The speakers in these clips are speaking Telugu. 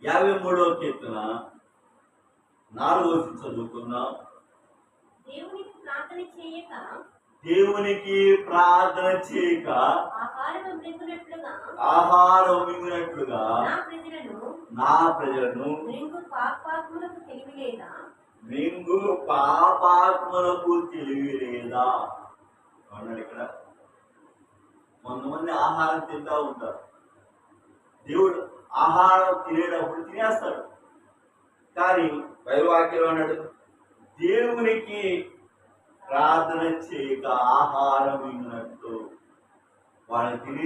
53వ కీర్తన 4వ వచనం చదువుకుందాం. దేవునికి ప్రార్థన చేయక ఆహారం మింగినట్లుగా నా ప్రజలను మింగు పాపాత్ములకు తెలివి లేదా అన్నాడు. ఇక్కడ కొంతమంది ఆహారం తింటా ఉంటారు. దేవుడు ఆహారం తినేటప్పుడు తినేస్తాడు, కానీ బైబిల్ అన్నాడు దేవునికి ప్రార్థన చేయక ఆహారం మింగినట్టు. వాళ్ళని తిని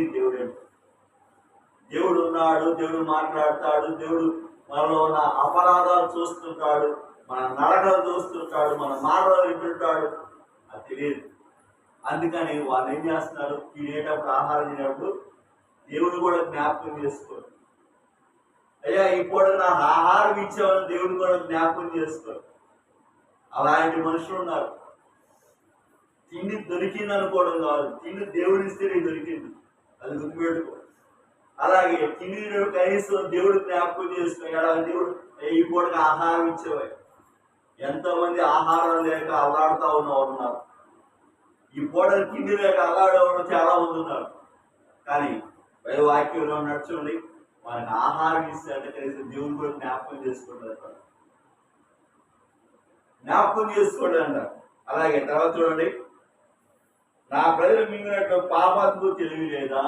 దేవుడు ఉన్నాడు, దేవుడు మాట్లాడతాడు, దేవుడు మనలో ఉన్న అపరాధాలు చూస్తుంటాడు, మన నడకలు చూస్తుంటాడు, మన మాటలు వింటుంటాడు. అది తెలియదు. అందుకని వాళ్ళు ఏం చేస్తున్నారు, తినేటప్పుడు ఆహారం తినేటప్పుడు దేవుడు కూడా జ్ఞాపకం చేసుకోరు. అయ్యా ఇప్పుడు నాకు ఆహారం ఇచ్చేవాళ్ళు దేవుడు కూడా జ్ఞాపకం చేసుకోరు. అలాంటి మనుషులు ఉన్నారు. తిండి దొరికింది అనుకోవడం కాదు, తిండి దేవుడు ఇస్తేనే దొరికింది, అది గుర్తుపెట్టుకో. అలాగే తిండి కనీసం దేవుడు జ్ఞాపకం చేసుకో. దేవుడు ఈ పూటకి ఆహారం ఇచ్చేవాడు. ఎంతోమంది ఆహారం లేక అల్లాడుతూ ఉన్నారు. ఈ పూటకి తిండి లేక అల్లాడేవాడు చాలా మంది ఉన్నారు. కానీ వాక్యంలో నడుచుకోండి, వాళ్ళకి ఆహారం ఇస్తే అంటే కనీసం దేవుడు కూడా జ్ఞాపకం చేసుకుంటారు, జ్ఞాపకం చేసుకోండి అంటారు. అలాగే తర్వాత చూడండి, నా ప్రజలు మింగినట్లు పాపాత్మకు తెలివి లేదా?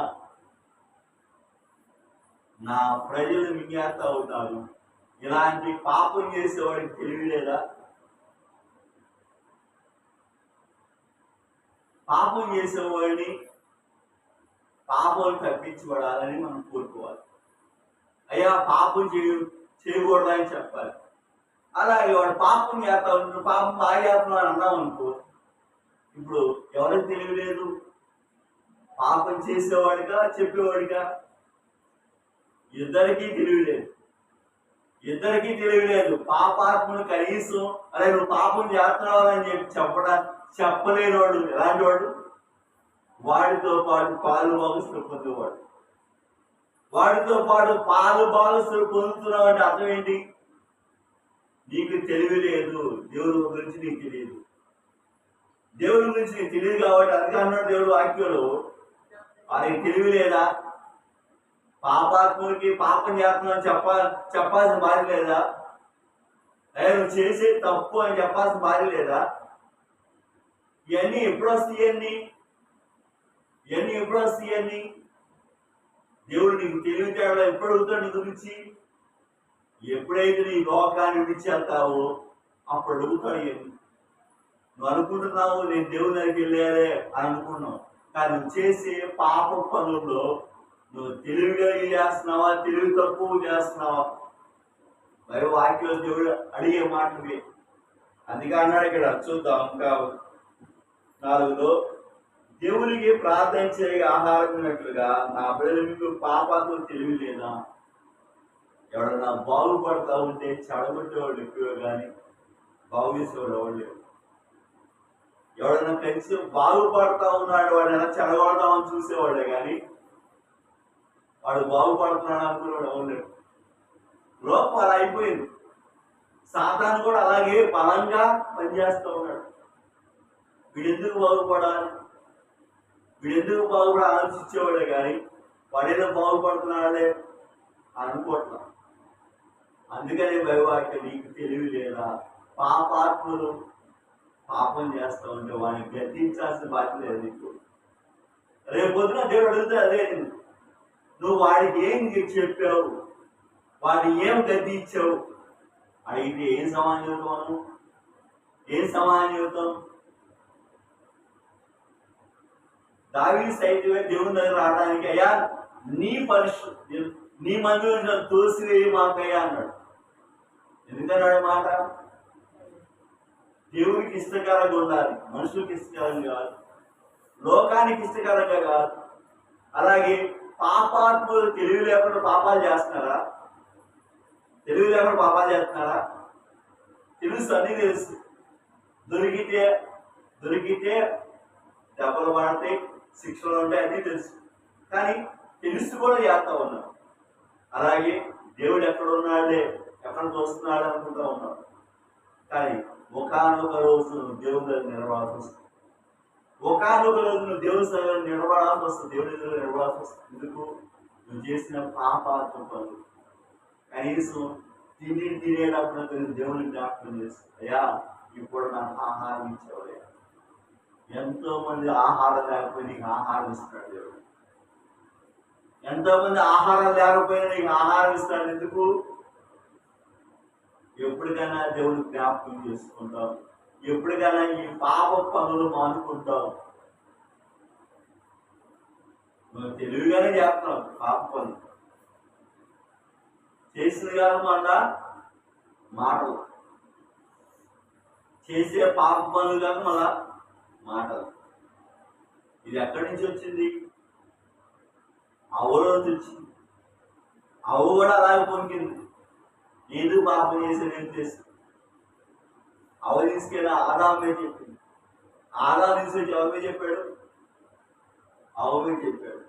నా ప్రజలు మింగేస్తా ఉంటారు. ఇలాంటి పాపం చేసేవాడికి తెలివి లేదా? పాపం చేసేవాడిని పాపం తప్పించబడాలని మనం కోరుకోవాలి. అయ్యా పాపం చేయకూడదని చెప్పాలి. అలాగే వాడు పాపం చేస్తా ఉంటాడు, పాపం బాగా చేస్తున్నావు అని అన్నాం అనుకో, ఇప్పుడు ఎవరికి తెలివి లేదు? పాపం చేసేవాడిగా చెప్పేవాడిగా? ఇద్దరికీ తెలివి లేదు. ఇద్దరికీ తెలివి లేదు. పాపాత్ముడు కనీసం అరే నువ్వు పాపం చేస్తున్నావు అని చెప్పలేని వాడు ఎలాంటి వాడు? వాడితో పాటు పాలు బాగుసులు పొందేవాడు. వాడితో పాటు పాలు బాగుసులు పొందుతున్నావు అంటే అర్థం ఏంటి? నీకు తెలివి లేదు, దేవుడి గురించి నీకు తెలియదు. దేవుడి గురించి నీకు తెలియదు కాబట్టి అందుకే అన్నాడు దేవుడు వాక్యంలో, వారికి తెలివి లేదా? పాపాత్ముడికి పాపం చేస్తున్నావు చెప్పాల్సిన బాధ్యత లేదా? అయ్యా నువ్వు చేసే తప్పు అని చెప్పాల్సిన బాధ్యత లేదా? ఇవన్నీ ఎప్పుడు వస్తాయి? దేవుడు నీకు తెలివితేడా ఎప్పుడు అడుగుతాడు నీ గురించి? ఎప్పుడైతే నీ లోకాన్ని విడిచేస్తావో అప్పుడు అడుగుతాడు. నువ్వు అనుకుంటున్నావు నేను దేవుని దగ్గరికి వెళ్ళాలే అని అనుకున్నావు, కానీ నువ్వు చేసే పాప పనుల్లో నువ్వు తెలివిగా చేస్తున్నావా, తెలివి తక్కువ చేస్తున్నావా? వాక్యంలో దేవుడు అడిగే మాటలు. అందుకే అన్నాడు ఇక్కడ, చూద్దాం ఇంకా 4లో, దేవునికి ప్రార్థన చేయగా ఆహారమైనట్లుగా నా ప్రజలు మీకు పాపాత్మ తెలివి లేదా? ఎవడన్నా బాగుపడతా ఉంటే చెడగొట్టేవాళ్ళు ఎక్కువ, కానీ బాగు చేసేవాడు ఎవరు లేవు. ఎవడన్నా కలిసి బాగుపడతా ఉన్నాడు వాడు ఎలా చెడగొడతామని చూసేవాడే, కానీ వాడు బాగుపడుతున్నాడు అనుకునేవాడు ఎవరు లేడు. లోపం అలా అయిపోయింది. సాతాను కూడా అలాగే బలంగా పనిచేస్తూ ఉన్నాడు. వీడెందుకు బాగుపడాలి, వీడెందుకు బాగుపడ ఆలోచించేవాడే, కానీ వాడేదో బాగుపడుతున్నాడే అనుకోవట్లా. అందుకనే బైవాక్యం నీకు తెలివి లేదా? పాపాత్ములు పాపం చేస్తా ఉంటే వాడిని గద్దించాల్సిన బాధ్యత లేదు నీకు. రేపు పొద్దున దేవుడు అడిగితే అదే, నువ్వు వాడికి ఏం చెప్పావు, వాడిని ఏం గద్దించావు అడిగితే ఏం సమాధానం చెబుతావు? ఏం సమాధానం చెబుతాం? దావీదు సైతమే దేవుని దగ్గర రావడానికి, అయ్యా నీ మందిరం తోసివేయి మాకయ్యా అన్నాడు. ఎందుకన్నాడు మాట? దేవుడికి ఇష్టకరంగా ఉండాలి, మనుషులకి ఇష్టకరంగా కాదు, లోకానికి ఇష్టకరంగా కాదు. అలాగే పాపాత్ములు తెలివి లేకుండా పాపాలు చేస్తున్నారా? తెలుసు, అన్నీ తెలుసు. దొరికితే దెబ్బలు పడతాయి, శిక్షలు ఉంటాయి, అన్నీ తెలుసు. కానీ తెలుసు కూడా చేస్తా ఉన్నాం. అలాగే దేవుడు ఎక్కడ ఉన్నాడు, చూస్తున్నాడులే, ఎక్కడ చూస్తున్నాడు అనుకుంటా ఉన్నాం. కానీ ఒకానొక రోజు నువ్వు దేవుని దగ్గర నిలబడాల్సి వస్తుంది. ఒకానొక రోజు నువ్వు దేవుని దగ్గర నిలబడాల్సి వస్తుంది. దేవుని దగ్గర నిలబడాల్సి వస్తుంది. ఎందుకు? నువ్వు చేసిన పాపాత్మ పనులు. కనీసం తినేటప్పుడు దేవుని జ్ఞాపకం చేస్తుంది. అయ్యా, ఇప్పుడు నాకు ఆహారం ఇచ్చేవయ్యా. ఎంతో మంది ఆహారం లేకపోయినా నీకు ఆహారం ఇస్తాడు దేవుడు. ఎంతో మంది ఆహారం లేకపోయినా నీకు ఆహారం ఇస్తాడు. ఎందుకు? ఎప్పటికైనా దేవుడు జ్ఞాపకం చేసుకుంటాం. ఎప్పటికైనా ఈ పాప పనులు మానుకుంటాం. నువ్వు తెలివిగానే చేస్తున్నావు పాప పనులు. చేసింది కాదు మళ్ళా మాటలు. చేసే పాప పనులు కాదు మళ్ళా మాటలు. ఇది ఎక్కడి నుంచి వచ్చింది? అవ్వలో నుంచి వచ్చింది. అవ్వ కూడా అలాగే పొంగింది. ఏదో పాపం చేసేది ఏం చేస్తుంది? అవ్వ తీసుకెళ్ళి ఆదామే చెప్పింది. ఆదాం తీసుకొచ్చి ఎవరిమే చెప్పాడు? అవ్వమే చెప్పాడు.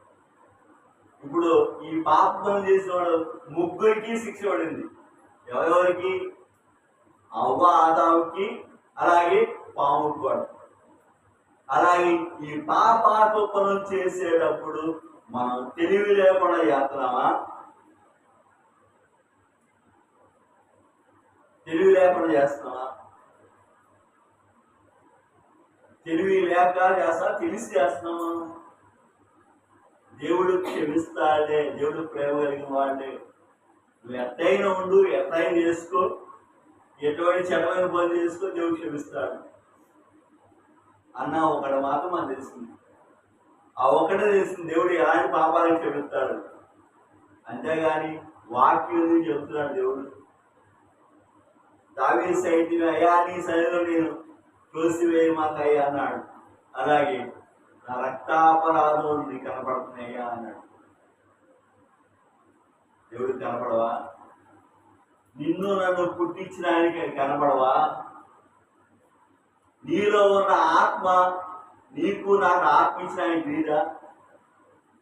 ఇప్పుడు ఈ పాప పనులు చేసిన వాడు ముగ్గురికి శిక్ష పడింది. ఎవరెవరికి? అవ్వ, ఆదాముకి, అలాగే పాముకి కూడా. అలాగే ఈ పాపాత్మ పనులు చేసేటప్పుడు మనం తెలివి లేకుండా చేస్తున్నామా? తెలివి లేకుండా చేస్తున్నామా? తెలివి లేక చేస్తా, తెలిసి చేస్తున్నామా? దేవుడు క్షమిస్తాడే, దేవుడు ప్రేమ కలిగిన వాడే. నువ్వు ఎట్టయినా ఉండు, ఎట్టయినా చేసుకో, ఎటువంటి చెడమైన పనులు చేసుకో, దేవుడు క్షమిస్తాడు అన్న ఒకటి మాత్రం మనకు తెలిసింది. ఆ ఒకటే తెలిసింది, దేవుడు ఎలాంటి పాపాలను క్షమిస్తాడు. అంతేగాని వాక్యం చెప్తున్నాడు దేవుడు. దావీదు సైతం, అయ్యా నీ సన్నిధిలో నేను తోసివేయమాకయ్యా అన్నాడు. అలాగే నా రక్తాపరాధం నీకు కనపడుతున్నాయ్యా అన్నాడు. దేవుడు కనపడవా? నిన్ను నన్ను పుట్టించిన ఆయనకి కనపడవా? నీలో ఉన్న ఆత్మ, నీకు నాకు ఆత్మ ఇచ్చిన ఆయన తెలియదా?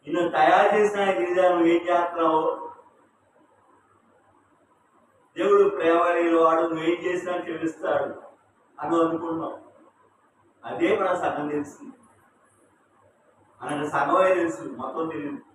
నిన్ను తయారు చేసిన ఆయన తెలియదా? నువ్వు ఏం చేస్తున్నావు? దేవుడు ప్రేమ కలిగిన వాడు, నువ్వేం చేసినా క్షమిస్తాడు అని అనుకున్నావు. అదే మన సగం తెలిసింది. మనకు సగమే తెలుసు, మొత్తం తెలియదు.